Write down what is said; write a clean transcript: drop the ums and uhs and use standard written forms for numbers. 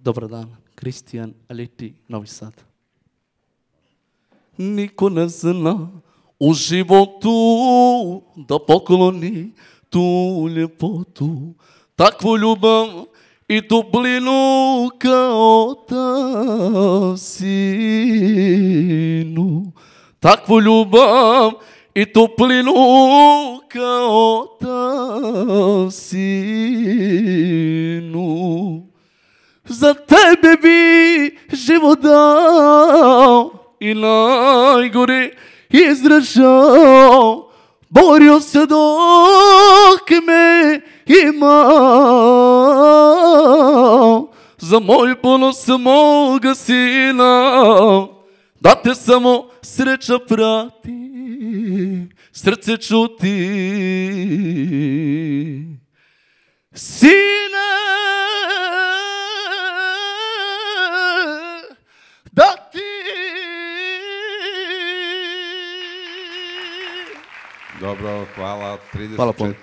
Dobar dan, Kristijan Aleti, Novi Sad. Niko ne zna u životu da pokloni tu ljepotu, takvu ljubav i toplinu kao ta sinu. Takvu ljubav i toplinu kao ta sinu. Za tebe bi život dao i najgore izražao. Borio se dok me imao za moj ponos moga sina. Da te samo sreća prati, srce čuti. Sine, da ti... Dobro, hvala. 34. Hvala puno.